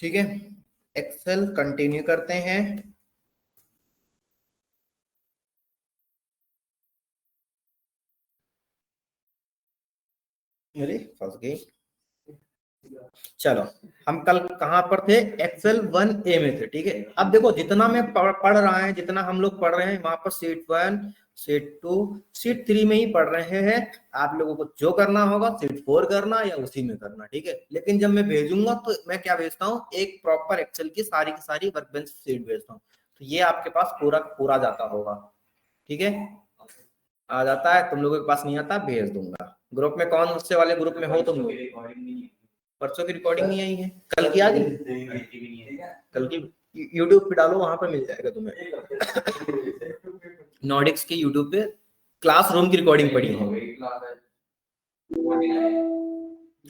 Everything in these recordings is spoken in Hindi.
ठीक है, एक्सेल कंटिन्यू करते हैं। अरे फंस गई। चलो, हम कल कहाँ पर थे? एक्सेल 1A में थे। ठीक है, अब देखो जितना मैं पढ़ रहा है, जितना हम लोग पढ़ रहे हैं वहां पर शीट 1, शीट 2, शीट 3 में ही पढ़ रहे हैं। आप लोगों को जो करना होगा शीट 4 करना या उसी में करना। ठीक है, लेकिन जब मैं भेजूंगा तो मैं क्या भेजता हूँ, एक प्रॉपर एक्सेल की सारी वर्कबेंच शीट भेजता हूँ। तो ये आपके पास पूरा पूरा जाता होगा। ठीक है, आ जाता है, तुम लोगों के पास नहीं आता, भेज दूंगा। ग्रुप में कौन उससे वाले ग्रुप में हो तुम लोग? परसों की रिकॉर्डिंग नहीं आई है, कल की आ गई। कल की यूट्यूब पे डालो, वहां पर मिल जाएगा तुम्हें। नॉर्डिक्स के यूट्यूब पे क्लासरूम की रिकॉर्डिंग पड़ी है।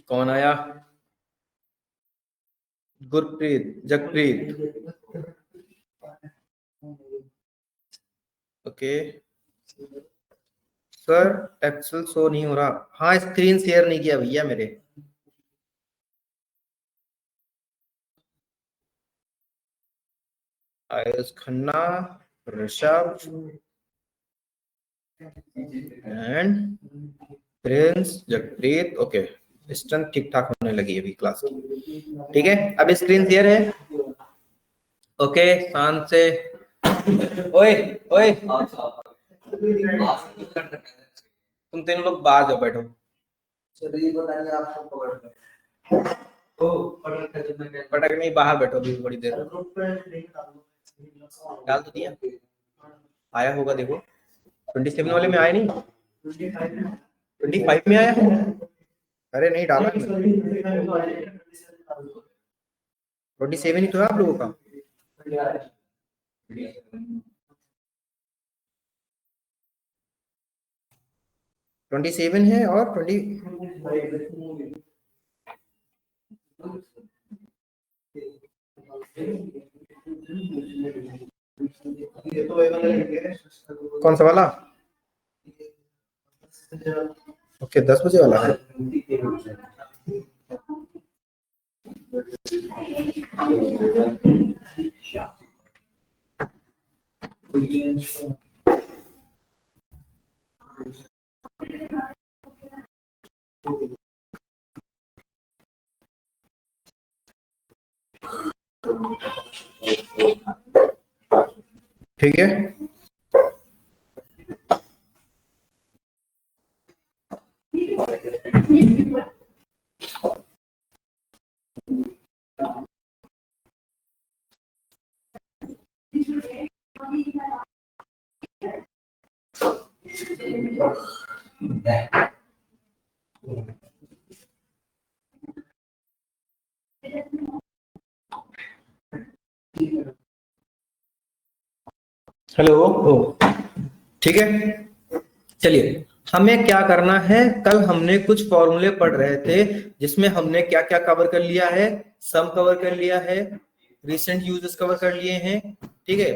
कौन आया? Gurpreet, Jagpreet. Okay sir, Excel show नहीं हो रहा। हाँ, स्क्रीन शेयर नहीं किया भैया मेरे। Ayush Khanna, Rishabh and Prince, Jagpreet. Okay, strength ठीक ठाक होने लगी अभी क्लास की। ठीक है, अब स्क्रीन शेयर है। ओके, शांत से। ओए ओए, तुम तीन लोग बाहर जाओ, बैठो। चलिए बताइए, आप सब पकड़ ओ पटक नहीं, बाहर बैठो अभी थोड़ी देर। डाल तो दिया, आया होगा देखो। 27 वाले में आया नहीं, 25 में आया। अरे नहीं डाला, 27 ही तो है आप लोगों का। 27 है और 20। कौन सा वाला? ओके, 10 बजे वाला है। ठीक है, हेलो। ठीक है, चलिए, हमें क्या करना है, कल हमने कुछ फॉर्मूले पढ़ रहे थे जिसमें हमने क्या क्या कवर कर लिया है। सम कवर कर लिया है, रिसेंट यूजेस कवर कर लिए हैं, ठीक है,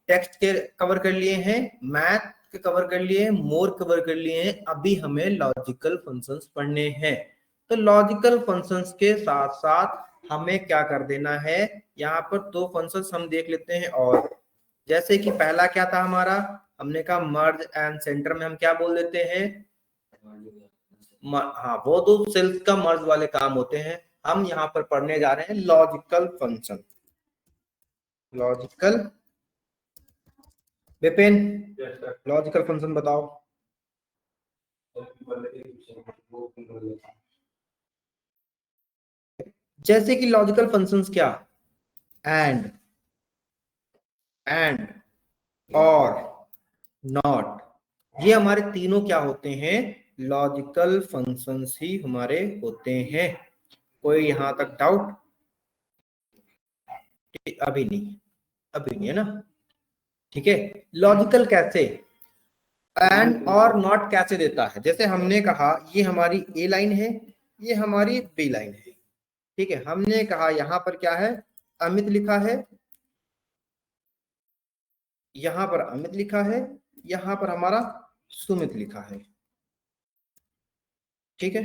टेक्स्ट के कवर कर लिए हैं, मैथ के कवर कर लिए हैं, मोर कवर कर लिए हैं। अभी हमें लॉजिकल फंक्शंस पढ़ने हैं। तो लॉजिकल फंक्शंस के साथ साथ हमें क्या कर देना है, यहाँ पर दो फंक्शंस हम देख लेते हैं। और जैसे कि पहला क्या था हमारा, हमने कहा मर्ज एंड सेंटर में हम क्या बोल देते हैं, हाँ, वो दो सेल्स का मर्ज वाले काम होते हैं। हम यहाँ पर पढ़ने जा रहे हैं logical function. Logical, Vipin, logical function बताओ। जैसे कि लॉजिकल फंक्शंस क्या, एंड और नॉट, ये हमारे तीनों क्या होते हैं, लॉजिकल फंक्शंस ही हमारे होते हैं। कोई यहां तक डाउट? अभी नहीं, अभी नहीं है ना। ठीक है, लॉजिकल कैसे, एंड और नॉट कैसे देता है। जैसे हमने कहा ये हमारी ए लाइन है, ये हमारी बी लाइन है। ठीक है, हमने कहा यहां पर क्या है, अमित लिखा है, यहां पर अमित लिखा है, यहां पर हमारा सुमित लिखा है। ठीक है,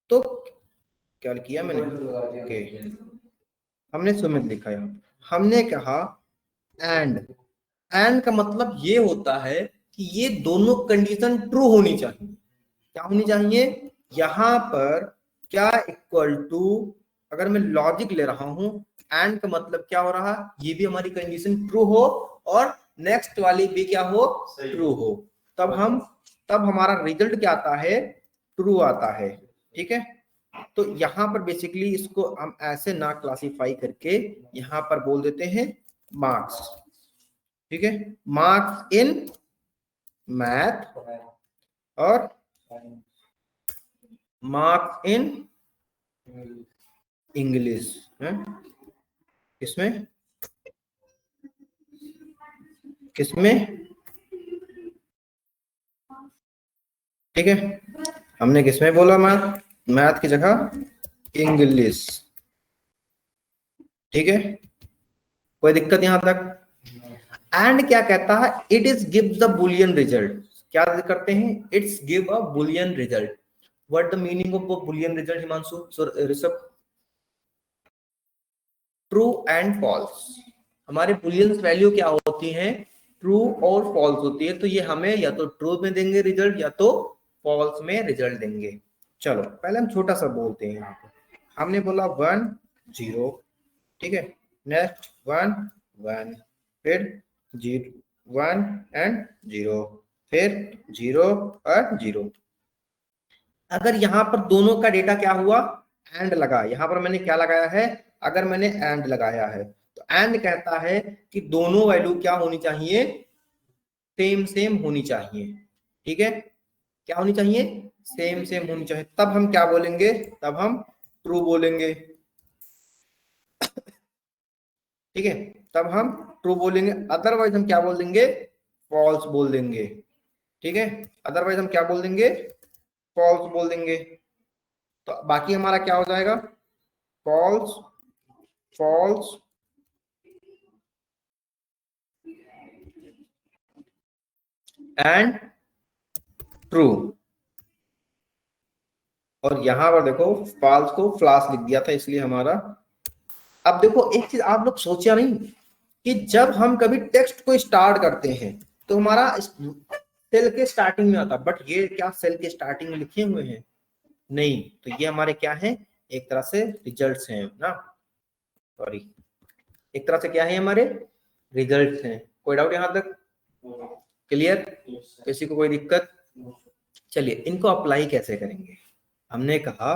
तो क्या किया मैंने, ओके, हमने सुमित लिखा यहाँ, हमने कहा एंड। एंड का मतलब ये होता है कि ये दोनों कंडीशन ट्रू होनी चाहिए। क्या होनी चाहिए यहां पर, क्या इक्वल टू, अगर मैं लॉजिक ले रहा हूं, एंड का मतलब क्या हो रहा, ये भी हमारी कंडीशन ट्रू हो और नेक्स्ट वाली भी क्या हो, ट्रू हो, तब हमारा रिजल्ट क्या आता है, ट्रू आता है। ठीक है, तो यहां पर बेसिकली इसको हम ऐसे ना क्लासिफाई करके यहां पर बोल देते हैं मार्क्स। ठीक है, मार्क्स इन मैथ और मार्क्स इन इंग्लिश है। किसमें किसमें, ठीक है, हमने किसमें बोला, मैथ, मैथ की जगह इंग्लिश। ठीक है, कोई दिक्कत यहां तक। एंड क्या कहता है, it is give the Boolean result. क्या करते हैं, it's give a Boolean result. What the meaning of Boolean result Himanshu, Rishabh? True and false. हमारे बुलियन वैल्यू क्या होती है, ट्रू और फॉल्स होती है, तो ये हमें या तो ट्रू में देंगे रिजल्ट या तो फॉल्स में रिजल्ट देंगे। चलो पहले हम छोटा सा बोलते हैं यहाँ पे, हमने बोला 1 0, ठीक है, नेक्स्ट 1 1, फिर 0 1 एंड 0, फिर 0 और 0। अगर यहाँ पर दोनों का डेटा क्या हुआ, एंड लगा, यहाँ पर मैंने क्या लगाया है, अगर मैंने एंड लगाया है तो एंड कहता है कि दोनों वैल्यू क्या होनी चाहिए, सेम सेम होनी चाहिए। ठीक है, क्या होनी चाहिए, सेम सेम होनी चाहिए, तब हम क्या बोलेंगे, तब हम ट्रू बोलेंगे। ठीक है, तब हम ट्रू बोलेंगे, अदरवाइज हम क्या बोल देंगे, फॉल्स बोल देंगे। ठीक है, अदरवाइज हम क्या बोल देंगे, फॉल्स बोल देंगे। तो बाकी हमारा क्या हो जाएगा, फॉल्स फॉल्स एंड ट्रू। और यहां पर देखो फॉल्स को फ्लास लिख दिया था, इसलिए हमारा। अब देखो एक चीज आप लोग सोचा नहीं कि जब हम कभी टेक्स्ट को स्टार्ट करते हैं तो हमारा सेल के स्टार्टिंग में आता, बट ये क्या सेल के स्टार्टिंग में लिखे हुए हैं, नहीं, तो ये हमारे क्या है, एक तरह से रिजल्ट्स हैं ना, सॉरी, एक तरह से क्या है, हमारे रिजल्ट्स हैं। कोई डाउट यहां तक, क्लियर, किसी को कोई दिक्कत? चलिए इनको अप्लाई कैसे करेंगे। हमने कहा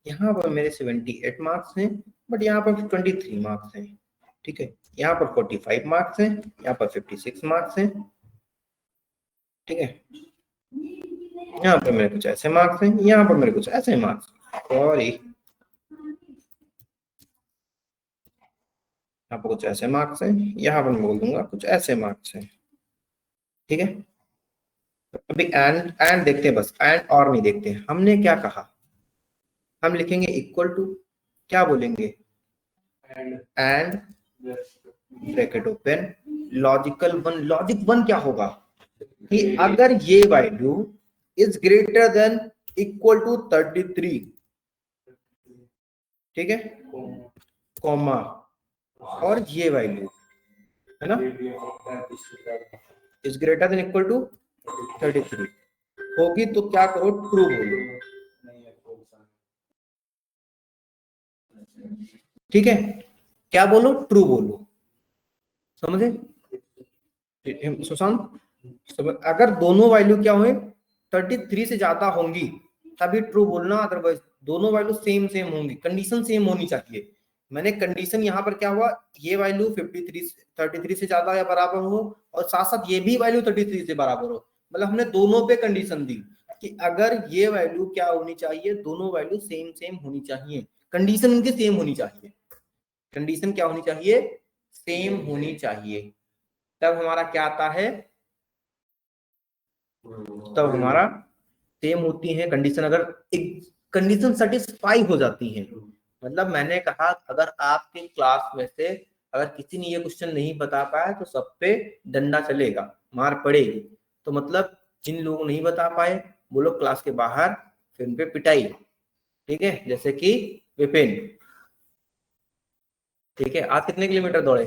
यहाँ पर मेरे 78 मार्क्स हैं, बट यहाँ पर 23 मार्क्स हैं। ठीक है, यहाँ पर 45 मार्क्स हैं, यहाँ पर 56 मार्क्स हैं। ठीक है, यहाँ पर मेरे कुछ ऐसे मार्क्स हैं, यहाँ पर मेरे कुछ ऐसे मार्क्स, सॉरी, यहाँ पर कुछ ऐसे मार्क्स हैं, यहाँ पर मैं बोल दूंगा कुछ ऐसे मार्क्स हैं। ठीक है, अभी एंड देखते हैं, बस एंड और नहीं देखते हैं। हमने क्या कहा, हम लिखेंगे इक्वल टू, क्या बोलेंगे, and bracket open, logical one. Logic one क्या होगा कि अगर ये value is greater than equal to 33, ठीक है, कॉमा, और ये वैल्यू है ना is greater than equal to 33 होगी, तो क्या करो, ट्रू बोलो। ठीक है, क्या बोलो, ट्रू बोलो, समझे सुशांत? अगर दोनों वैल्यू क्या हुए 33 से ज्यादा होंगी तभी ट्रू बोलना, अदरवाइज दोनों वैल्यू सेम सेम होंगी, कंडीशन सेम होनी चाहिए। मैंने कंडीशन यहाँ पर क्या हुआ, ये वैल्यू 33 से ज्यादा या बराबर हो और साथ साथ ये भी वैल्यू 33 से बराबर हो, मतलब हमने दोनों पे कंडीशन दी कि अगर ये वैल्यू क्या होनी चाहिए, दोनों वैल्यू सेम सेम होनी चाहिए, कंडीशन इनकी सेम होनी चाहिए, कंडीशन क्या होनी चाहिए, सेम होनी चाहिए, तब हमारा क्या आता है, तब हमारा सेम होती है कंडीशन। अगर एक कंडीशन सेटिस्फाई हो जाती है, मतलब मैंने कहा अगर आपके क्लास में से अगर किसी ने ये क्वेश्चन नहीं बता पाया तो सब पे डंडा चलेगा, मार पड़ेगी, तो मतलब जिन लोगों नहीं बता पाए वो लोग क्लास के बाहर, फिर उन पे पिटाई। ठीक है, जैसे कि विपिन, ठीक है, आज कितने किलोमीटर दौड़े?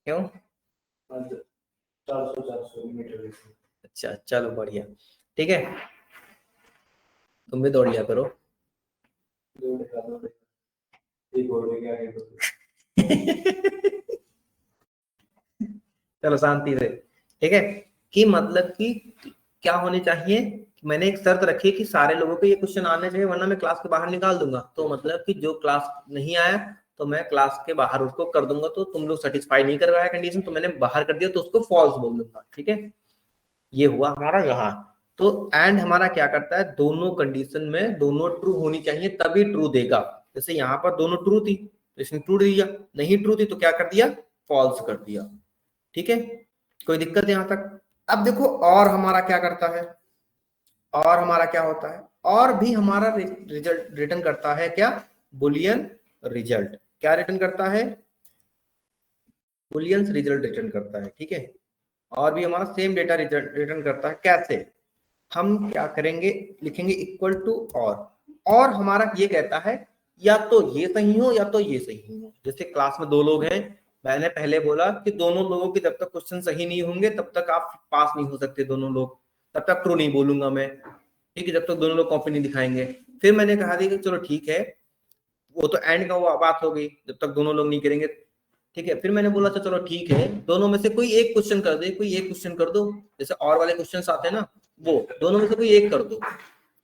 क्यों? 400 मीटर। अच्छा चलो बढ़िया, ठीक है, तुम भी दौड़ लिया करो। चलो शांति से, ठीक है, कि मतलब कि क्या होनी चाहिए, मैंने एक शर्त रखी कि सारे लोगों को ये क्वेश्चन आने चाहिए वरना मैं क्लास के बाहर निकाल दूंगा। तो मतलब कि जो क्लास नहीं आया तो मैं क्लास के बाहर उसको कर दूंगा, तो तुम लोग सेटिस्फाई नहीं कर पाया कंडीशन तो मैंने बाहर कर दिया तो उसको फॉल्स बोल दूंगा, ठीक है। ये हुआ हमारा यहाँ। तो एंड हमारा क्या करता है, दोनों कंडीशन में दोनों ट्रू होनी चाहिए तभी ट्रू देगा। जैसे यहाँ पर दोनों ट्रू थी तो इसने ट्रू दिया, नहीं ट्रू थी तो क्या कर दिया, फॉल्स कर दिया, ठीक है। कोई दिक्कत है यहाँ तक? अब देखो और हमारा क्या करता है, और हमारा क्या होता है, और भी हमारा रिजल्ट रिटर्न करता है क्या, बुलियन रिजल्ट। क्या रिटर्न करता है, बुलियन रिजल्ट रिटर्न करता है, ठीक है। और भी हमारा सेम डेटा रिटर्न करता है। कैसे, हम क्या करेंगे, लिखेंगे इक्वल टू और हमारा ये कहता है या तो ये सही हो या तो ये सही हो। जैसे क्लास में दो लोग हैं, मैंने पहले बोला कि दोनों लोगों के जब तक क्वेश्चन सही नहीं होंगे तब तक आप पास नहीं हो सकते दोनों लोग, तब तक ट्रू नहीं बोलूंगा मैं, ठीक है, जब तक दोनों लोग कॉपी नहीं दिखाएंगे। फिर मैंने कहा कि चलो ठीक है, वो तो एंड का बात हो गई, जब तक दोनों लोग नहीं करेंगे, ठीक है। फिर मैंने बोला चलो ठीक है, दोनों में से कोई एक क्वेश्चन कर दे, कोई एक क्वेश्चन कर दो, जैसे और वाले क्वेश्चन आते हैं ना, वो दोनों में से कोई एक कर दो,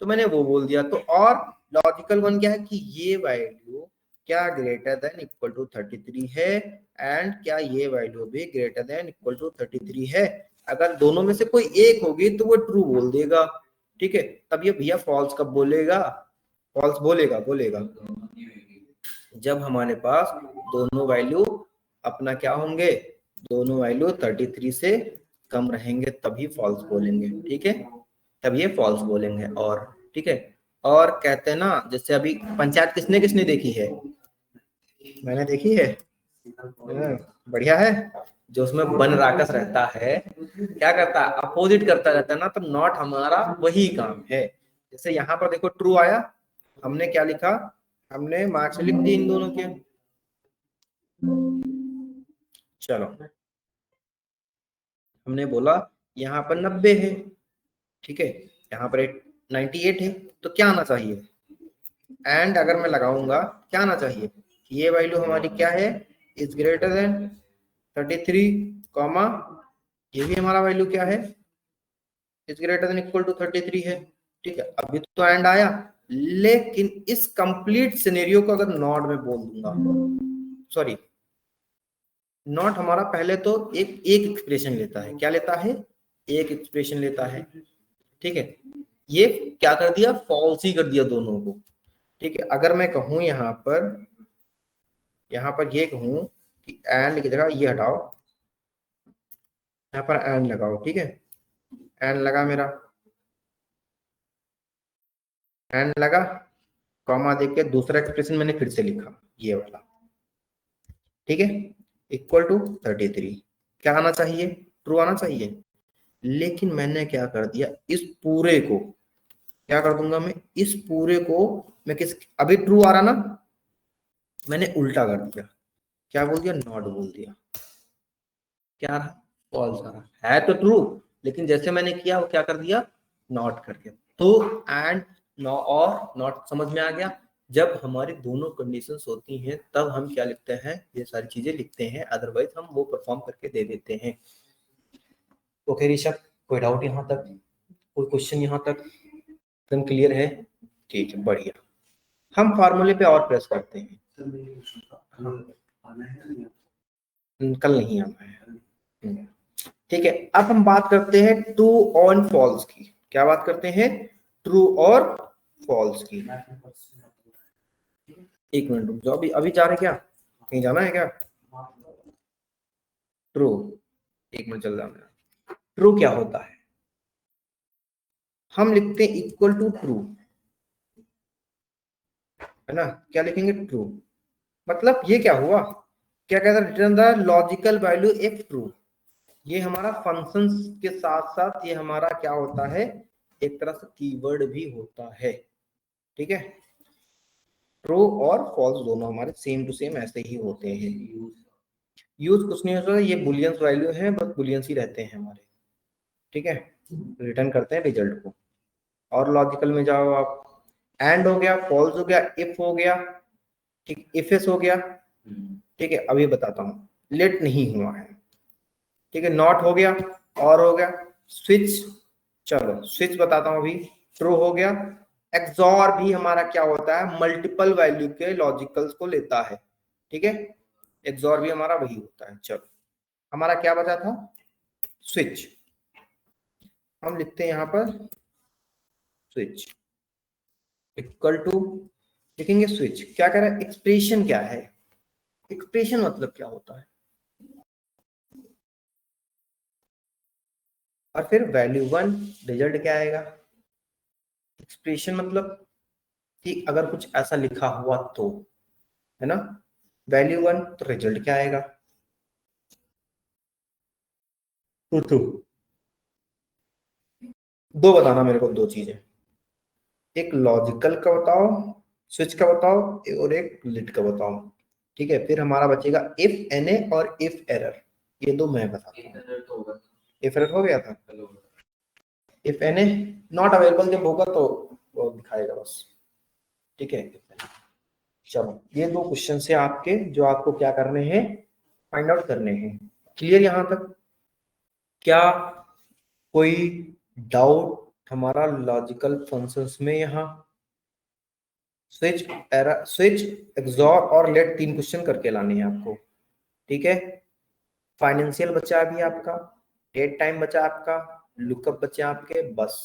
तो मैंने वो बोल दिया। तो और लॉजिकल वन क्या है कि ये वैल्यू क्या ग्रेटर देन इक्वल टू 33 है, एंड क्या ये वैल्यू भी ग्रेटर देन इक्वल टू 33 है। अगर दोनों में से कोई एक होगी तो वो ट्रू बोल देगा, ठीक है। तब ये भैया फॉल्स कब बोलेगा, फॉल्स बोलेगा बोलेगा जब हमारे पास दोनों वैल्यू अपना क्या होंगे, दोनों वैल्यू 33 से कम रहेंगे तभी फॉल्स बोलेंगे, ठीक है, तब ये फॉल्स बोलेंगे। और ठीक है, और कहते हैं ना, जैसे अभी पंचायत किसने किसने देखी है, मैंने देखी है, बढ़िया है। जो उसमें बन राकस रहता है क्या करता है, अपोजिट करता रहता है ना, तो नॉट हमारा वही काम है। जैसे यहाँ पर देखो ट्रू आया, हमने क्या लिखा, हमने मार्क्स लिख दी इन दोनों के। चलो हमने बोला यहाँ पर 90 है, ठीक है, यहाँ पर 98 है, तो क्या आना चाहिए, एंड अगर मैं लगाऊंगा क्या आना चाहिए, ये वैल्यू हमारी क्या है, इज ग्रेटर देन 33 कॉमा, ये भी हमारा वैल्यू क्या है, is greater than equal to 33 है, ठीक है। अभी तो एंड आया, लेकिन इस कंप्लीट सिनेरियो को अगर नॉट में बोल दूंगा, सॉरी नॉट हमारा पहले तो एक एक एक्सप्रेशन लेता है, क्या लेता है, एक एक्सप्रेशन लेता है, ठीक है। ये क्या कर दिया, फॉल्स ही कर दिया दोनों को, ठीक है। अगर मैं कहूं यहाँ पर ये कहूं कि एंड की जगह ये हटाओ, यहाँ पर एंड लगाओ, ठीक है, एंड लगा मेरा, एंड लगा, कॉमा देके दूसरा एक्सप्रेशन मैंने फिर से लिखा ये वाला, ठीक है, इक्वल टू 33, क्या आना चाहिए, ट्रू आना चाहिए। लेकिन मैंने क्या कर दिया, इस पूरे को क्या कर दूंगा मैं, इस पूरे को मैं किस, अभी ट्रू आ रहा ना, मैंने उल्टा कर दिया, क्या बोल दिया, नॉट बोल दिया, क्या रहा, फॉल्स आ रहा है तो ट्रू, लेकिन जैसे मैंने किया वो क्या कर दिया, नॉट कर दिया। तो एंड नो और नॉट समझ में आ गया। जब हमारी दोनों कंडीशंस होती हैं तब हम क्या लिखते हैं, ये सारी चीजें लिखते हैं, अदरवाइज हम वो परफॉर्म करके दे देते हैं। ओके ऋषभ, कोई डाउट यहाँ तक, कोई क्वेश्चन यहाँ तक एकदम क्लियर है, ठीक है बढ़िया। हम फार्मूले पे और प्रेस करते हैं, कल नहीं आना है, ठीक है। अब हम बात करते हैं ट्रू और फॉल्स की, क्या बात करते हैं, ट्रू और फॉल्स की। एक मिनट रुक जाओ, अभी अभी जा रहे क्या, कहीं जाना है क्या, ट्रू, एक मिनट चल रहा। ट्रू क्या होता है, हम लिखते हैं इक्वल टू ट्रू, है ना, क्या लिखेंगे, ट्रू, मतलब ये क्या हुआ, क्या कहता है, return the logical value if true. ये हमारा फंक्शंस के साथ साथ ये हमारा क्या होता है, एक तरह से कीवर्ड भी होता है, ठीक है। ट्रू और फॉल्स दोनों हमारे सेम टू सेम ऐसे ही होते हैं। यूज कुछ नहीं होता, ये बुलियंस वैल्यू है, बस बुलियंस ही रहते हैं हमारे, ठीक है। रिटर्न करते हैं रिजल्ट को। और लॉजिकल में जाओ आप, एंड हो गया, फॉल्स हो गया, इफ हो गया, ठीक, इफ एस हो गया, ठीक है। अभी बताता हूँ, लेट नहीं हुआ है, ठीक है, नॉट हो गया, और हो गया, स्विच, चलो स्विच बताता हूँ अभी, ट्रू हो गया। एक्सॉर भी हमारा क्या होता है, मल्टीपल वैल्यू के लॉजिकल्स को लेता है, ठीक है, एक्सॉर भी हमारा वही होता है। चलो हमारा क्या बचा था, स्विच, हम लिखते हैं यहाँ पर स्विच इक्वल टू, लिखेंगे स्विच, क्या कह रहा है, एक्सप्रेशन क्या है, एक्सप्रेशन मतलब क्या होता है, और फिर वैल्यू 1, रिजल्ट क्या आएगा। एक्सप्रेशन मतलब कि अगर कुछ ऐसा लिखा हुआ तो, है ना, वैल्यू 1 तो रिजल्ट क्या आएगा, टू। दो बताना मेरे को, दो चीजें, एक लॉजिकल का बताओ, स्विच का बताओ, और एक लिट का बताओ, ठीक है। फिर हमारा बचेगा इफ एन ए और इफ एरर, ये दो मैं बताता हूँ। इफ एरर हो गया था, if N A not available जब होगा तो वो दिखाएगा बस, ठीक है। चलो ये दो क्वेश्चन से आपके, जो आपको क्या करने हैं, फाइंड आउट करने हैं। क्लियर यहां तक, क्या कोई डाउट हमारा लॉजिकल फंक्शंस में, यहाँ स्विच, एरर, स्विच, एक्सॉर और लेट, तीन क्वेश्चन करके लाने हैं आपको, ठीक है। फाइनेंशियल बचा अभी आपका, डेट टाइम बचा आपका, लुकअप बचे आपके, बस,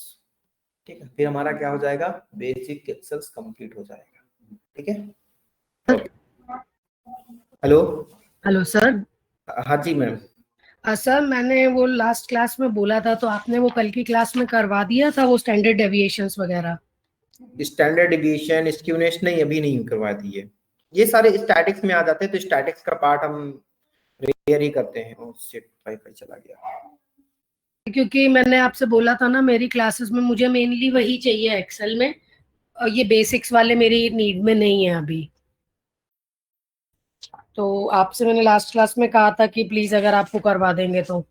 ठीक है। फिर हमारा क्या हो जाएगा, बेसिक एक्सेल्स कंप्लीट हो जाएगा, ठीक है। Hello, hello sir. हाँ जी मैम। सर मैंने वो लास्ट क्लास में बोला था, तो आपने वो कल की क्लास में करवा दिया था वो स्टैंडर्ड डेविएशंस वगैरह? स्टैंडर्ड डिविएशन, स्क्यूनेस नहीं, अभी नहीं करवा दी है, ये सारे स्टैटिक्स में आ जाते हैं, तो स्टैटिक्स का पार्ट हम रेयर ही करते हैं। और शिट, वाईफाई चला गया। क्योंकि मैंने आपसे बोला था ना, मेरी क्लासेस में मुझे मेनली वही चाहिए एक्सेल में, और ये बेसिक्स वाले मेरी नीड में नहीं है अभी। तो आपसे मैंने लास्ट क्लास में कहा था कि प्लीज अगर आपको करवा देंगे तो।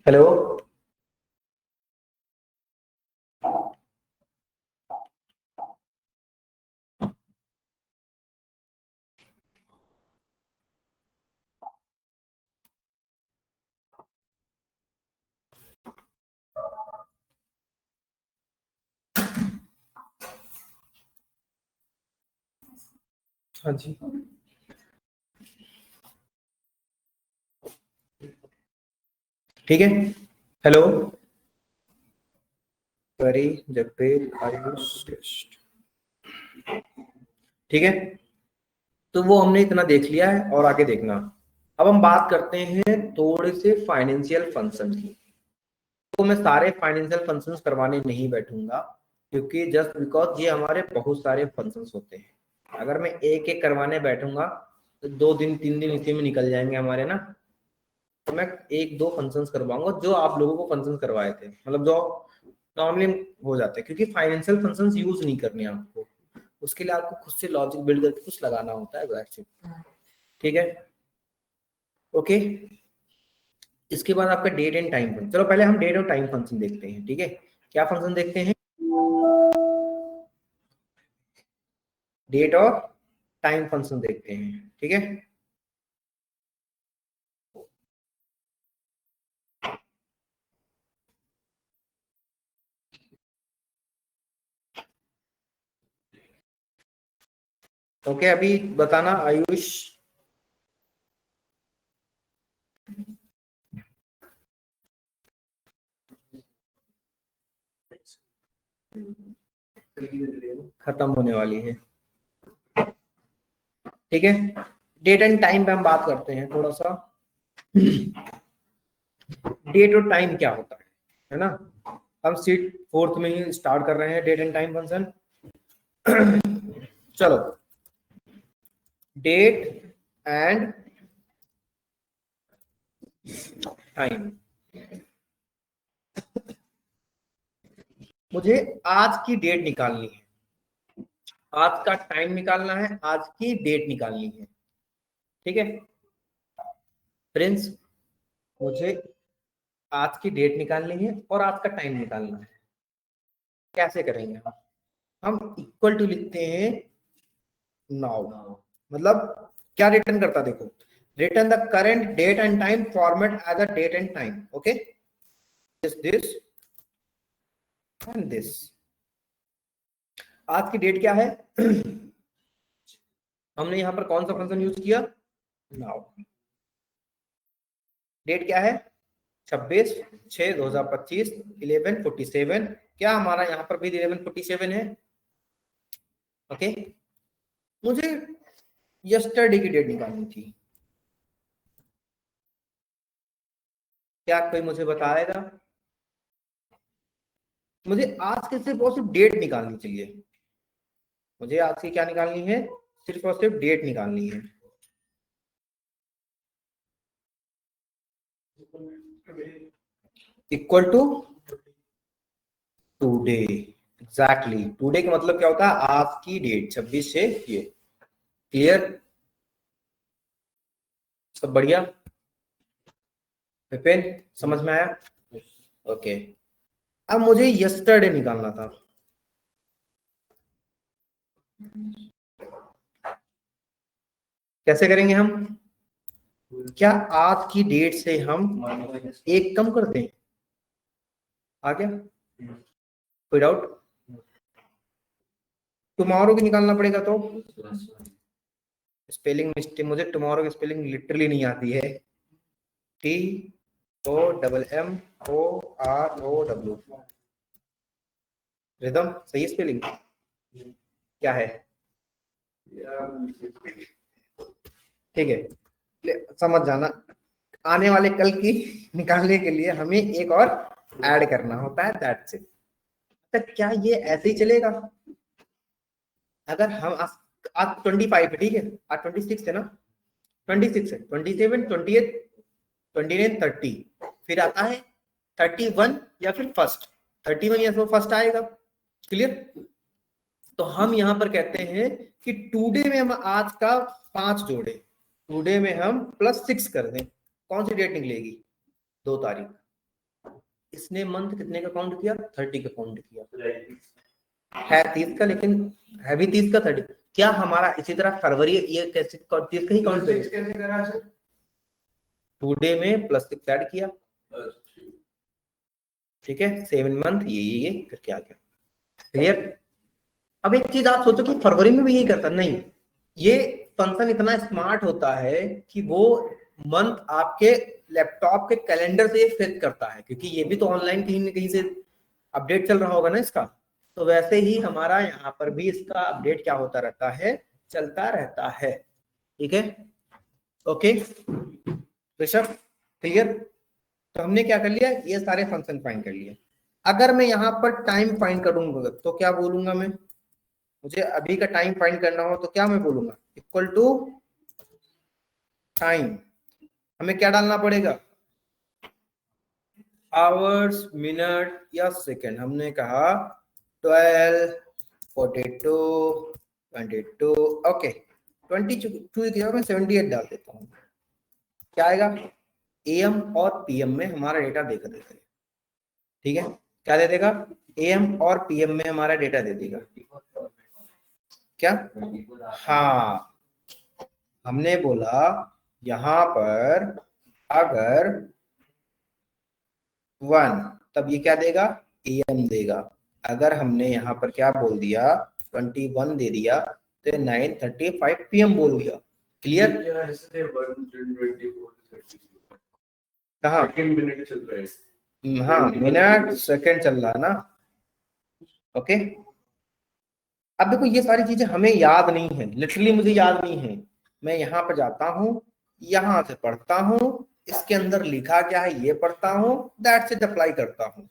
हेलो, हाँ जी, ठीक है। हेलो, करी जगप्रीत आयुष टेस्ट, ठीक है। तो वो हमने इतना देख लिया है, और आगे देखना। अब हम बात करते हैं थोड़े से फाइनेंशियल फंक्शन की। तो मैं सारे फाइनेंशियल फंक्शंस करवाने नहीं बैठूंगा, क्योंकि जस्ट बिकॉज ये हमारे बहुत सारे फंक्शंस होते हैं। अगर मैं एक एक करवाने बैठूंगा 2 दिन 3 दिन इसी में निकल जाएंगे हमारे ना। तो मैं 1-2 फंक्शंस करवाऊंगा जो आप लोगों को फंक्शंस करवाए थे, मतलब जो नॉर्मली हो जाते हैं, क्योंकि फाइनेंशियल फंक्शंस यूज नहीं करने हैं आपको, उसके लिए आपको खुद से लॉजिक बिल्ड करके कुछ लगाना होता है वैसे। ठीक है, ओके। इसके बाद आपका डेट एंड टाइम फंक्शन। चलो पहले हम डेट और टाइम फंक्शन देखते हैं, ठीक है। क्या फंक्शन देखते हैं? डेट और टाइम फंक्शन देखते हैं, ठीक है। ओके, अभी बताना आयुष। खत्म होने वाली है, ठीक है। डेट एंड टाइम पे हम बात करते हैं थोड़ा सा। डेट और टाइम क्या होता है ना। हम सीट 4th में ही स्टार्ट कर रहे हैं डेट एंड टाइम फंक्शन। चलो, डेट एंड टाइम। मुझे आज की डेट निकालनी है, आज का टाइम निकालना है, आज की डेट निकालनी है, ठीक है फ्रेंड्स। मुझे आज की डेट निकालनी है और आज का टाइम निकालना है। कैसे करेंगे हम इक्वल टू लिखते हैं नाउ, मतलब क्या रिटर्न करता देखो, return the current date and time format as a date and time. Okay, this and this. आज की डेट क्या है? हमने यहां पर कौन सा फंक्शन यूज किया? नाउ। डेट क्या है? 26/6/2025 11:47। क्या हमारा यहाँ पर भी 11:47 है? ओके, मुझे यस्टरडे की डेट निकालनी थी। क्या कोई मुझे बताएगा? मुझे आज के सिर्फ और सिर्फ डेट निकालनी चाहिए। मुझे आज की क्या निकालनी है? सिर्फ और सिर्फ डेट निकालनी है। Equal to today. Exactly, today का मतलब क्या होता है? आज की डेट 26 से ये। क्लियर? सब बढ़िया? विपिन, समझ में आया? ओके, अब मुझे यस्टरडे निकालना था। कैसे करेंगे हम? क्या आज की डेट से हम एक कम कर दें? आ गया कोई डाउट? टुमारो की निकालना पड़ेगा तो स्पेलिंग मिस्टेक, मुझे टुमारो की स्पेलिंग लिटरली नहीं आती है। TOMMOROW। रिदम सही स्पेलिंग क्या है? ठीक है, समझ जाना, आने वाले कल की निकालने के लिए हमें एक और ऐड करना होता है, दैट्स इट। तो क्या ये ऐसे ही चलेगा? अगर हम आज 25 है, ठीक है, आज 26 है ना, 26 है, 27, 28, 29, 30, फिर आता है 31 या फिर फर्स्ट, 31 या फिर फर्स्ट आएगा। क्लियर? तो हम यहाँ पर कहते हैं कि टुडे में हम आज का 5 जोड़े, टुडे में हम +6 कर दें। कौन सी डेट निकलेगी? 2 तारीख। इसने मंथ कितने का काउंट किया? 30 का काउंट किया। है 30 का, लेकिन है भी 30 का 30। क्या हमारा इसी तरह फरवरी ये कैसे 30 का ही काउंट करें? टुडे में +6 ऐड किया, ठीक है, 7 मंथ ये करके आ गया। क्लियर? अब एक चीज आप सोचो कि फरवरी में भी यही करता नहीं, ये फंक्शन इतना स्मार्ट होता है कि वो मंथ आपके लैपटॉप के कैलेंडर से फेच करता है, क्योंकि ये भी तो ऑनलाइन कहीं ना कहीं से अपडेट चल रहा होगा ना इसका। तो वैसे ही हमारा यहाँ पर भी इसका अपडेट क्या होता रहता है? चलता रहता है, ठीक है। Okay Rishabh, clear? तो हमने क्या कर लिया? ये सारे फंक्शन फाइंड कर लिए। अगर मैं यहाँ पर टाइम फाइंड करूंगा तो क्या बोलूंगा मैं? मुझे अभी का टाइम फाइंड करना हो तो क्या मैं बोलूंगा? इक्वल टू टाइम हमें क्या डालना पड़ेगा, आवर्स, मिनट या सेकेंड। हमने कहा 12, 42, 22, ओके 22 की जगह मैं 78 डाल देता हूँ। क्या आएगा, एएम और पीएम में हमारा डेटा देगा देगा, ठीक है, क्या दे देगा, एएम और पीएम में हमारा डेटा दे देगा। क्या, हाँ हमने बोला यहां पर अगर 1 तब ये क्या देगा, एएम देगा। अगर हमने यहाँ पर क्या बोल दिया 21 दे दिया तो 9:35 पीएम बोल दिया। क्लियर, कहाँ मिनट चल रहा है, हाँ मिनट सेकंड चल रहा है ना, ओके। अब देखो ये सारी चीजें हमें याद नहीं है, लिटरली मुझे याद नहीं है। मैं यहाँ पर जाता हूँ, यहाँ से पढ़ता हूँ, इसके अंदर लिखा क्या है ये पढ़ता हूँ, दैट्स इट, अप्लाई करता हूँ।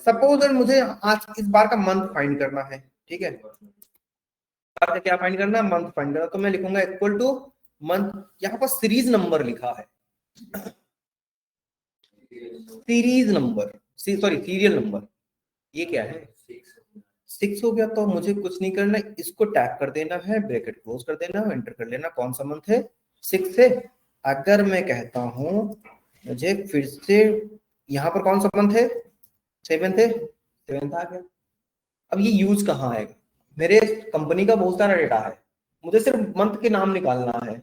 सपोज मुझे आज इस बार का मंथ फाइंड करना है, ठीक है, बार का क्या फाइंड करना है, मंथ फाइंड करना, तो मैं लिखूंगा इक्वल टू मंथ, यहाँ पर सीरीज नंबर लिखा है, series number, sorry serial number, ये क्या है 6 हो गया। तो मुझे कुछ नहीं करना, इसको टैग कर देना है, ब्रैकेट क्लोज कर देना है, एंटर कर लेना, कौन सा मंथ है 6 है। अगर मैं कहता हूं मुझे फिर से यहाँ पर कौन सा मंथ है 7th है, 7th आ गया। अब ये यूज कहाँ आएगा, मेरे कंपनी का बहुत सारा डेटा है, मुझे सिर्फ मंथ के नाम निकालना है,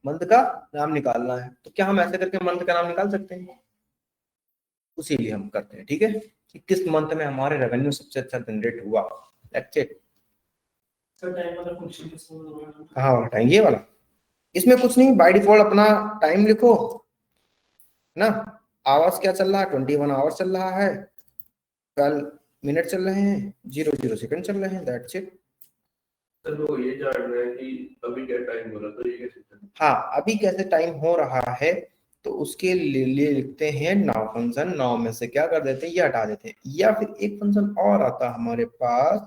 मंथ का नाम निकालना है, तो क्या हम ऐसे करके मंथ का नाम निकाल सकते हैं, उसी लिए हम करते हैं, ठीक है, कि किस मंथ में हमारे रेवेन्यू सबसे अच्छा जनरेट हुआ, दैट्स इट। हाँ वाला टाइम, ये वाला, इसमें कुछ नहीं, बाय डिफॉल्ट अपना टाइम लिखो ना, आवर्स क्या चल रहा है 21 आवर्स चल रहा है, 12 मिनट चल रहे हैं, 00 सेकंड चल रहे हैं, दैट्स इट। सर वो ये जान रहे हैं कि अभी क्या टाइम हो रहा था, ये कैसे, हाँ अभी कैसे टाइम हो रहा है, तो उसके लिए लिखते हैं नाउ फंक्शन, नाउ में से क्या कर देते हैं, ये हटा देते हैं, या फिर एक फंक्शन और आता है हमारे पास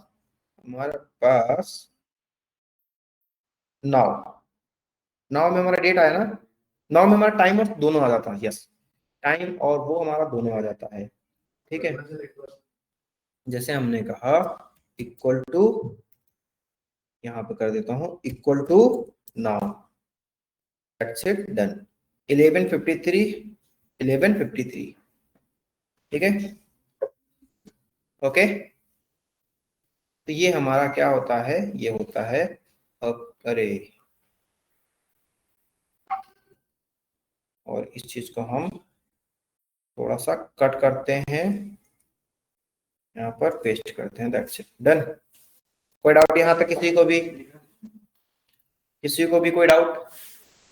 नाउ, नाउ में हमारा डेट आया ना, नाउ में हमारा टाइम और दोनों आ जाता है, यस टाइम और वो हमारा दोनों आ जाता है, ठीक है। जैसे हमने कहा इक्वल टू, यहाँ पे कर देता हूँ equal to now, that's it, done. 11:53 ठीक है, ओके। तो ये हमारा क्या होता है, ये होता है, अरे और इस चीज को हम थोड़ा सा कट करते हैं, यहाँ पर पेस्ट करते हैं, दैट्स इट, डन। कोई डाउट यहाँ तक किसी को भी, कोई डाउट,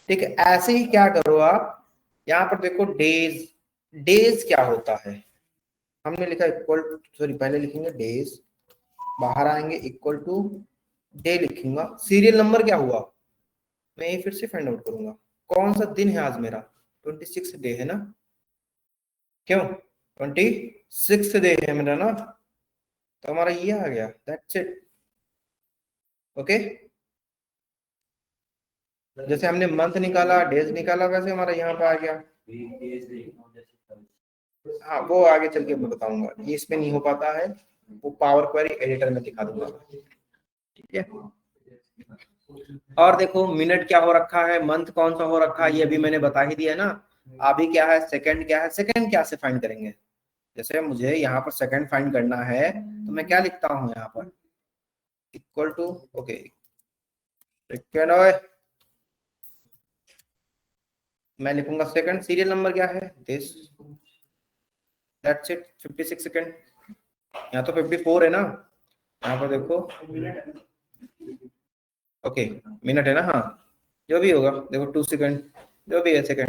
ठीक है। ऐसे ही क्या करो आप, यहाँ पर देखो डेज, डेज क्या होता है, हमने लिखा इक्वल, सॉरी पहले लिखेंगे डेज, बाहर आएंगे इक्वल टू डे लिखूंगा, सीरियल नंबर क्या हुआ मैं ये फिर से फाइंड आउट करूंगा, कौन सा दिन है आज मेरा 26 डे है ना, क्यों 26 डे है मेरा ना, तो हमारा ये आ गया, दैट्स इट, ओके। जैसे हमने मंथ निकाला, डेज निकाला, वैसे हमारा यहाँ पे आ गया, हाँ वो आगे चल के मैं बताऊंगा, ये इसमें नहीं हो पाता है, वो पावर क्वेरी एडिटर में दिखा दूंगा, ठीक है। और देखो मिनट क्या हो रखा है, मंथ कौन सा हो रखा है, ये भी मैंने बता ही दिया ना। अभी क्या है, सेकंड क्या है, सेकंड क्या से फाइंड करेंगे, जैसे मुझे यहाँ पर सेकंड फाइंड करना है, तो मैं क्या लिखता हूँ यहाँ पर इक्वल टू, ओके सेकंड, मैं लिखूंगा सेकंड, सीरियल नंबर क्या है दिस, दैट्स इट, 56 सेकंड, यहाँ तो 54 है ना, यहाँ पर देखो ओके मिनट है ना, हाँ जो भी होगा देखो 2 सेकंड, जो भी है सेकंड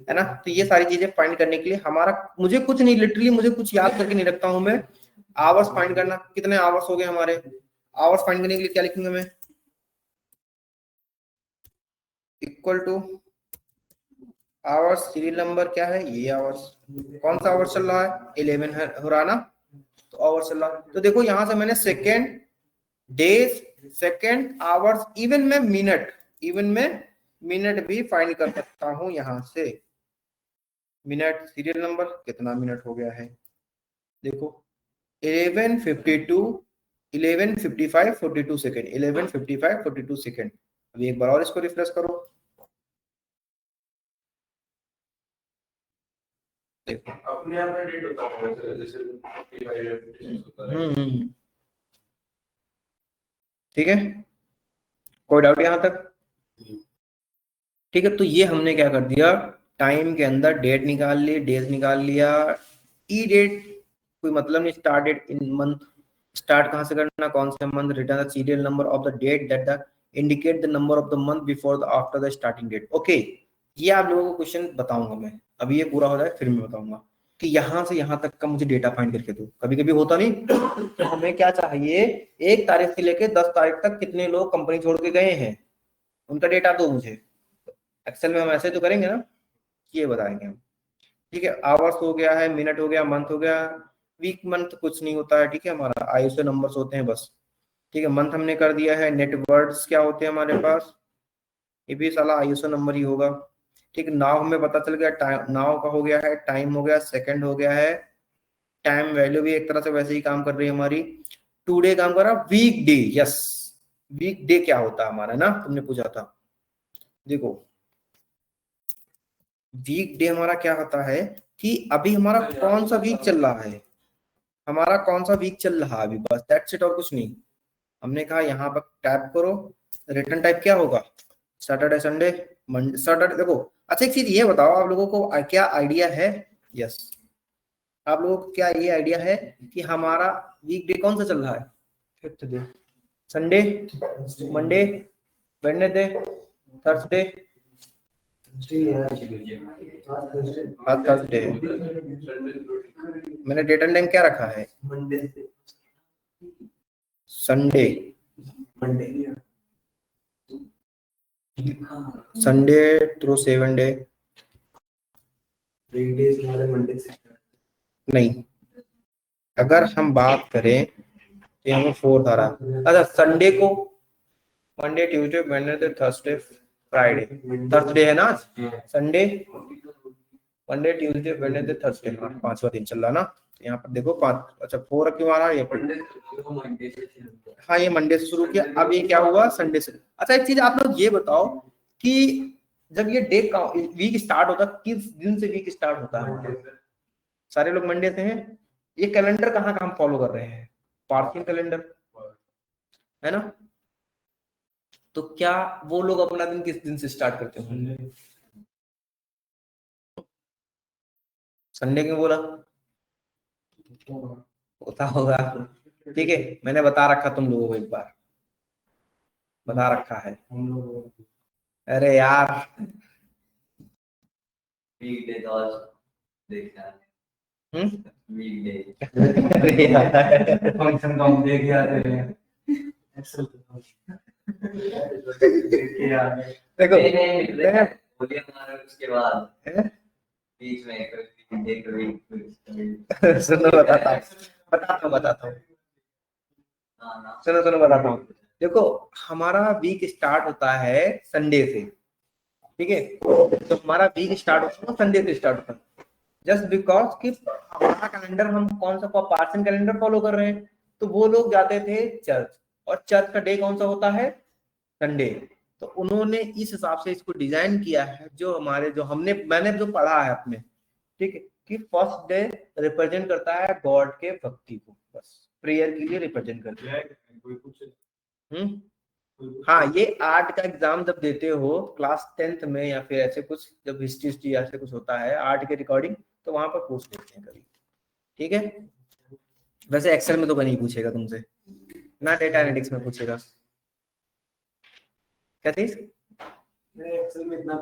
है ना। तो ये सारी चीजें फाइंड करने के लिए हमारा, मुझे कुछ नहीं, लिटरली मुझे कुछ याद करके नहीं रखता हूं मैं, आवर्स फाइंड करना, कितने आवर्स हो गए हमारे, आवर्स फाइंड करने के लिए क्या लिखूंगा मैं, equal two hours, serial number क्या है ये आवर्स, कौन सा आवर्स चल रहा है 11 है हो रहा ना, तो आवर्स चल रहा, तो देखो यहां से मैंने second, days, second, hours, even में मिनट भी फाइंड कर सकता हूं यहाँ से। मिनट, सीरियल नंबर, कितना मिनट हो गया है देखो, 11:52, 11:55 42 सेकेंड, 11:55 42 सेकेंड। अभी एक बार और इसको रिफ्रेश करो, देखो। अपने आप में डेट होता है जैसे 55 या 56 होता है। ठीक है, कोई डाउट यहाँ तक? ठीक है, तो ये हमने क्या कर दिया, टाइम के अंदर डेट निकाल ली, डेज निकाल लिया। ई डेट कोई मतलब नहीं, start date in month, start कहाँ से करना, कौन से month, return the serial number of the date that the indicate the number of the month before the after the starting date. Okay, ये आप लोगों को क्वेश्चन बताऊंगा मैं, अभी ये पूरा हो जाए फिर मैं बताऊंगा कि यहाँ से यहाँ तक का मुझे डेटा फाइंड करके दो। कभी कभी होता नहीं, तो हमें क्या चाहिए, 1 तारीख से लेके 10 तारीख तक कितने लोग कंपनी छोड़ के गए हैं, उनका डेटा दो मुझे। एक्सेल में हम ऐसे तो करेंगे ना, ये बताएंगे हम। ठीक है, आवर्स हो गया है, मिनट हो गया, मंथ हो गया, वीक मंथ कुछ नहीं होता है। ठीक है, हमारा आईएसओ नंबर्स होते हैं बस। ठीक है, मंथ हमने कर दिया है। नेट वर्ड्स क्या होते हैं हमारे पास, ये भी साला आईएसओ नंबर ही होगा। ठीक है, नाउ हमें पता चल गया, टाइम नाउ का हो गया है, टाइम हो गया, सेकंड हो गया है, टाइम वैल्यू भी एक तरह से वैसे ही काम कर रही है हमारी। टुडे काम कर रहा, week day, yes, week day क्या होता है हमारा ना, तुमने पूछा था। देखो, वीक डे हमारा क्या होता है कि अभी हमारा कौन सा वीक चल रहा है, हमारा कौन सा वीक चल रहा है अभी, बस दैट्स इट, और कुछ नहीं। हमने कहा यहाँ पर टैप करो, रिटर्न टाइप क्या होगा, सैटरडे संडे मंडे सैटरडे। देखो, अच्छा एक चीज ये बताओ, आप लोगों को क्या आइडिया है, यस, आप लोगों को क्या ये आइडिया है कि हमारा वीक डे कौन सा चल रहा है, fifth day, Sunday, Monday, Wednesday, Thursday, आज थर्सडे। मैंने डेट एंड टाइम क्या रखा है, संडे, संडे थ्रू 7 डे, नहीं, अगर हम बात करें तो हमें 4 आ रहा। अच्छा, संडे को Monday, Tuesday, Wednesday, Thursday, Friday, Thursday है ना आज, Sunday, Monday, Tuesday, Wednesday, Thursday, 5वां दिन चल रहा ना। यहाँ पर देखो 5, अच्छा 4 क्यों आ रहा है, हाँ ये मंडे से शुरू किया, अब ये क्या हुआ, संडे से। अच्छा एक चीज आप लोग ये बताओ कि जब ये डे का वीक स्टार्ट होता है, किस दिन से वीक स्टार्ट होता है, सारे लोग मंडे से हैं। ये कैलेंडर कहाँ का हम फॉलो कर रहे हैं, पार्थियन कैलेंडर है ना, तो क्या वो लोग अपना दिन किस दिन से स्टार्ट करते हैं, संडे क्यों बोला, होता होगा। ठीक है, मैंने बता रखा तुम लोगों को, एक बार बता रखा है। अरे यार, अरे यार फंक्शन का हम देख आते हैं। देखो उसके बाद हैं? बीच में सुनो बताता हूँ सुनो बताता हूँ। देखो, हमारा वीक स्टार्ट होता है संडे से, ठीक है, तो हमारा वीक स्टार्ट होता है संडे से स्टार्ट होता है, जस्ट बिकॉज कि हमारा कैलेंडर, हम कौन सा पार्सन कैलेंडर फॉलो कर रहे हैं, तो वो लोग जाते थे चर्च, और चर्च का डे कौन सा होता है, संडे। तो उन्होंने इस हिसाब से इसको डिजाइन किया है, जो हमारे जो मैंने जो पढ़ा है अपने, ठीक है, कि फर्स्ट डे रिप्रेजेंट करता है गॉड के भक्ति को, बस प्रेयर के लिए रिप्रेजेंट करता है। हाँ, ये आर्ट का एग्जाम जब देते हो क्लास 10th में, या फिर ऐसे कुछ जब हिस्ट्री ऐसे कुछ होता है आर्ट के रिकॉर्डिंग, तो वहां पर पूछ लेते हैं कभी। ठीक है, वैसे एक्सेल में तो नहीं पूछेगा तुमसे ना, डेटा एनालिटिक्स में पूछेगा। क्या चीज, एक्सेल में इतना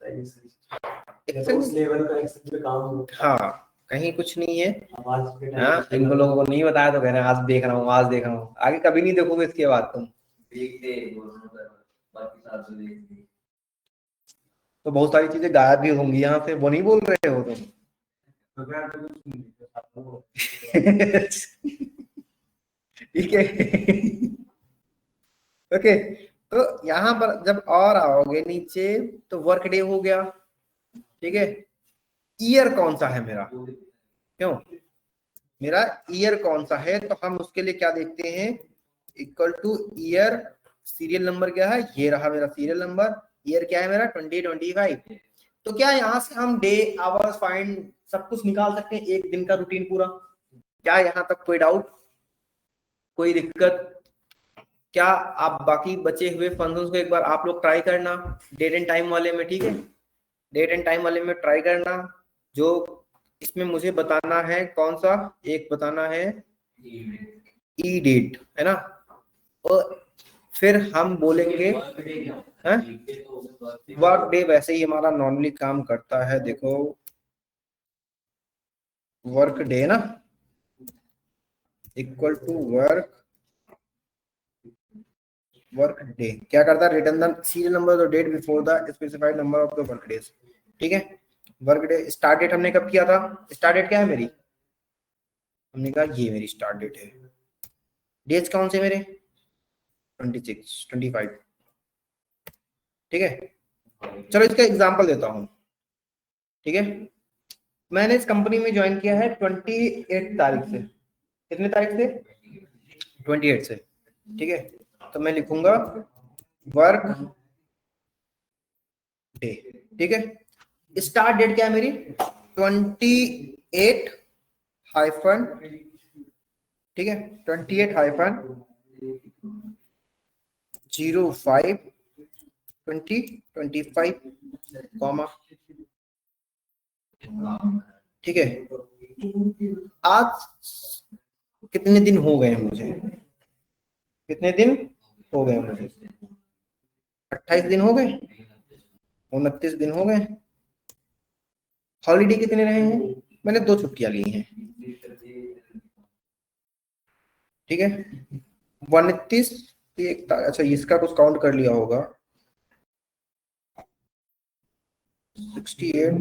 एक्सेल लेवल का एक्सेल पे काम, हाँ कहीं कुछ नहीं है। आवाज के टाइम हाँ, इन लोगों को नहीं बताया तो कह रहे हैं आज देख रहा हूँ, आज देख रहा हूँ, आगे कभी नहीं देखोगे इसके बाद तुम। बाकी साथ में देख तो बहुत सारी चीजें गायब भी होंगी यहाँ से, वो नहीं बोल रहे हो तुम। ठीक है। ओके, तो यहाँ पर जब और आओगे नीचे तो वर्क डे हो गया, ठीक है। ईयर कौन सा है मेरा, क्यों मेरा ईयर कौन सा है, तो हम उसके लिए क्या देखते हैं, equal two year, serial number क्या है, ये रहा मेरा सीरियल नंबर, ईयर क्या है मेरा 2025। तो क्या यहाँ से हम डे आवर्स फाइंड सब कुछ निकाल सकते हैं, एक दिन का रूटीन पूरा। क्या यहाँ तक कोई डाउट, कोई दिक्कत? क्या आप बाकी बचे हुए फंक्शंस को एक बार आप लोग ट्राई करना डेट एंड टाइम वाले में, ठीक है, डेट एंड टाइम वाले में ट्राई करना। जो इसमें मुझे बताना है कौन सा, एक बताना है ई डेट, है ना, और फिर हम बोलेंगे वर्क डे। वैसे ही हमारा नॉर्मली काम करता है, देखो वर्क डे ना इक्वल टू वर्क डे क्या करता है, रिटर्न द सीरियल नंबर और date before the specified number of the work days, ठीक है। वर्क डे स्टार्ट डेट हमने कब किया था, स्टार्ट डेट क्या है मेरी, हमने कहा ये मेरी स्टार्ट डेट है। डेज कौन से मेरे 26 25, ठीक है। चलो इसका एग्जांपल देता हूं, ठीक है। मैंने इस कंपनी में ज्वाइन किया है 28 तारीख से, कितने तारीख से 28 से, ठीक है। तो मैं लिखूंगा वर्क डे, ठीक है। स्टार्ट डेट क्या है मेरी 28 हाइफन, ठीक है, 28 हाइफन 05 2025 कॉमा, ठीक है। आज कितने दिन हो गए मुझे, कितने दिन हो गए मुझे, 28 दिन हो गए, 29 दिन हो गए। हॉलीडे कितने रहे हैं, मैंने 2 छुट्टियां ली हैं, ठीक है। 29 अच्छा इसका कुछ काउंट कर लिया होगा, 68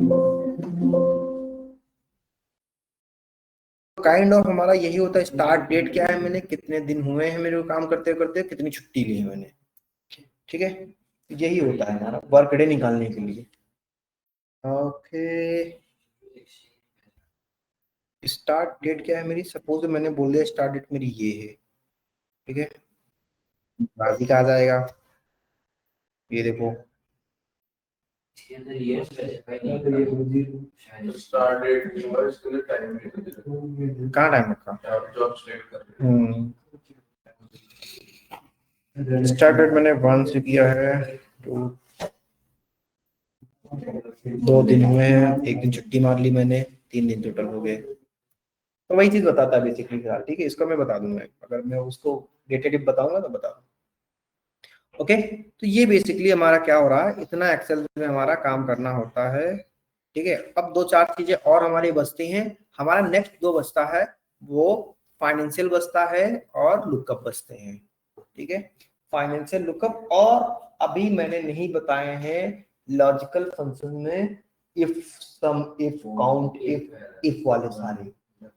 काइंड ऑफ हमारा यही होता है। स्टार्ट डेट क्या है, मैंने कितने दिन हुए हैं मेरे को काम करते करते, कितनी छुट्टी ली है मैंने, ठीक है। यही होता है हमारा वर्क डे निकालने के लिए। ओके स्टार्ट डेट क्या है मेरी, सपोज मैंने बोल दिया स्टार्ट डेट मेरी ये है, ठीक है। राजी का आ जाएगा, ये देखो स्टार्ट डेट इसके लिए टाइम कहाँ टाइम रखा, जॉब स्टार्ट कर स्टार्ट डेट मैंने 1 से किया है, 2 दिन हुए हैं, 1 दिन छुट्टी मार ली मैंने, 3 दिन टोटल हो गए। तो वही चीज बताता है बेसिकली फिलहाल, ठीक है। इसको मैं बता दूंगा, अगर मैं उसको डेटेटिव बताऊंगा तो बता दूंगा। ओके तो ये बेसिकली हमारा क्या हो रहा है, इतना एक्सेल में हमारा काम करना होता है, ठीक है। अब 2-4 चीजें और हमारी बचती हैं, हमारा नेक्स्ट 2 बचता है, वो फाइनेंशियल बचता है और लुकअप बचते हैं, ठीक है। फाइनेंशियल लुकअप, और अभी मैंने नहीं बताए हैं लॉजिकल फंक्शन में if, sum, if, count, if वाले सारे,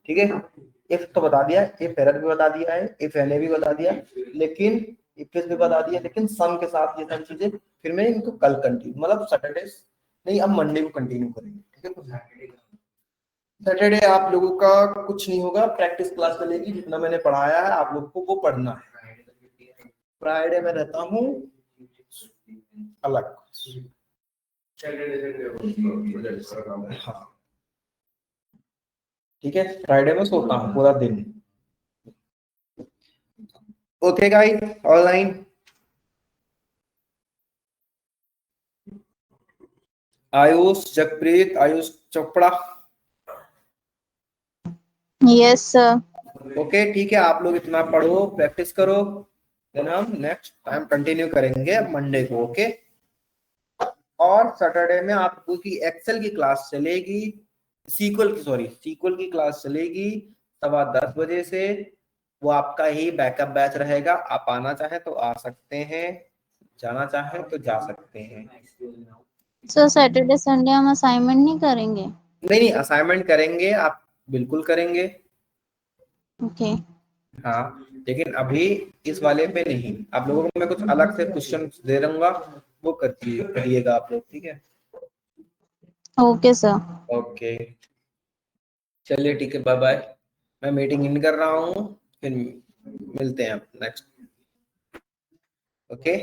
ठीक है। इफ तो बता दिया, इफ एरर भी बता दिया है, इफ एने भी बता दिया, लेकिन इफ भी बता दिया, लेकिन सम के साथ ये सारी चीजें फिर मैं इनको कल कंटिन्यू, मतलब सैटरडे नहीं अब मंडे को कंटिन्यू करेंगे, ठीक है। सैटरडे आप लोगों का कुछ नहीं होगा, प्रैक्टिस क्लास चलेगी, जितना मैंने पढ़ाया है आप लोगों को वो पढ़ना है। फ्राइडे में रहता हूँ अलग, हाँ ठीक है, फ्राइडे में सोता हूँ पूरा दिन। Okay guys online, Ayush Jagpreet, Ayush Chopra, yes sir. Okay ठीक है, आप लोग इतना पढ़ो प्रैक्टिस करो, देन हम नेक्स्ट टाइम कंटिन्यू करेंगे मंडे को, ओके। और सैटरडे में आपको की एक्सेल की क्लास चलेगी, सीक्वल की क्लास चलेगी 10:15 बजे से, वो आपका ही बैकअप बैच रहेगा। आप आना चाहें तो आ सकते हैं, जाना चाहें तो जा सकते हैं। सर सैटरडे संडे हम असाइनमेंट नहीं करेंगे? नहीं असाइनमेंट करेंगे, आप बिल्कुल करेंगे, ओके। हाँ लेकिन अभी इस वाले पे नहीं। आप लोगों को मैं कुछ अलग से क्वेश्चन दे दूंगा, वो करिएगा आप लोग, ठीक है। Okay sir. ओके चलिए ठीक है, बाय बाय। मैं मीटिंग इन कर रहा हूँ, फिर मिलते हैं नेक्स्ट। ओके।